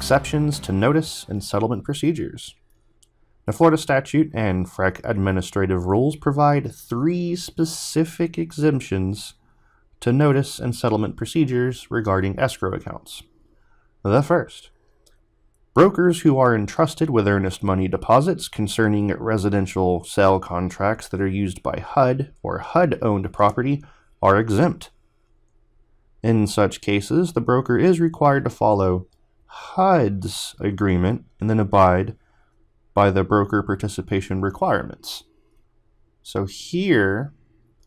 exceptions to notice and settlement procedures. The Florida Statute and FREC administrative rules provide 3 specific exemptions to notice and settlement procedures regarding escrow accounts. The first, brokers who are entrusted with earnest money deposits concerning residential sale contracts that are used by HUD or HUD-owned property are exempt. In such cases, the broker is required to follow HUD's agreement and then abide by the broker participation requirements. So here,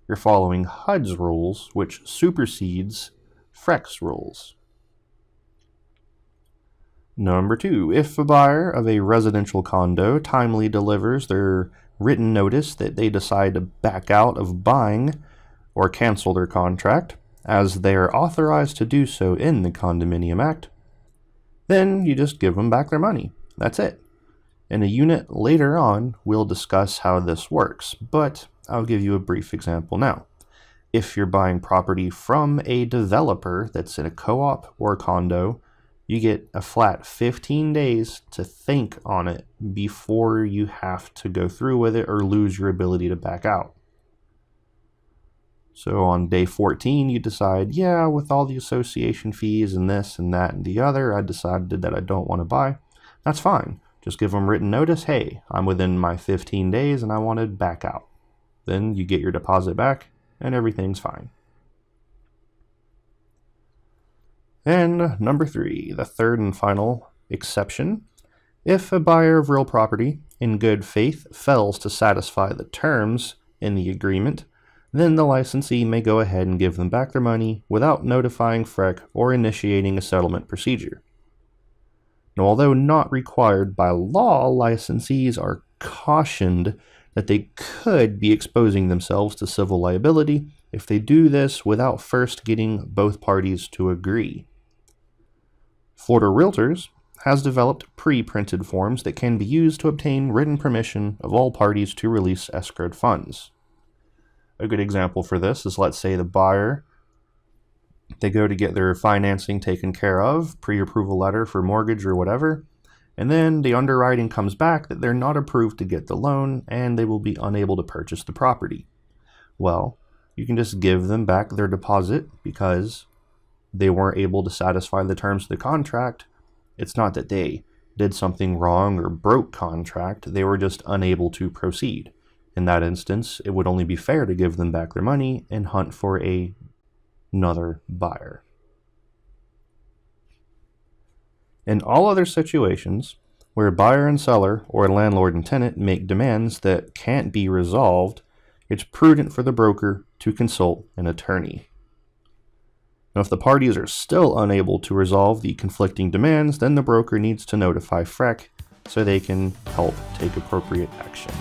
you're following HUD's rules, which supersedes FREC's rules. Number 2, if a buyer of a residential condo timely delivers their written notice that they decide to back out of buying or cancel their contract, as they are authorized to do so in the Condominium Act, then you just give them back their money. That's it. In a unit later on, we'll discuss how this works, but I'll give you a brief example now. If you're buying property from a developer that's in a co-op or a condo, you get a flat 15 days to think on it before you have to go through with it or lose your ability to back out. So on day 14, you decide, yeah, with all the association fees and this and that and the other, I decided that I don't want to buy. That's fine. Just give them written notice, hey, I'm within my 15 days and I want to back out. Then you get your deposit back and everything's fine. And number 3, the third and final exception. If a buyer of real property in good faith fails to satisfy the terms in the agreement, then the licensee may go ahead and give them back their money without notifying FREC or initiating a settlement procedure. Now, although not required by law, licensees are cautioned that they could be exposing themselves to civil liability if they do this without first getting both parties to agree. Florida Realtors has developed pre-printed forms that can be used to obtain written permission of all parties to release escrowed funds. A good example for this is, let's say the buyer, they go to get their financing taken care of, pre-approval letter for mortgage or whatever, and then the underwriting comes back that they're not approved to get the loan and they will be unable to purchase the property. Well, you can just give them back their deposit because they weren't able to satisfy the terms of the contract. It's not that they did something wrong or broke contract, they were just unable to proceed. In that instance, it would only be fair to give them back their money and hunt for another buyer. In all other situations where a buyer and seller or a landlord and tenant make demands that can't be resolved, it's prudent for the broker to consult an attorney. Now, if the parties are still unable to resolve the conflicting demands, then the broker needs to notify FREC so they can help take appropriate action.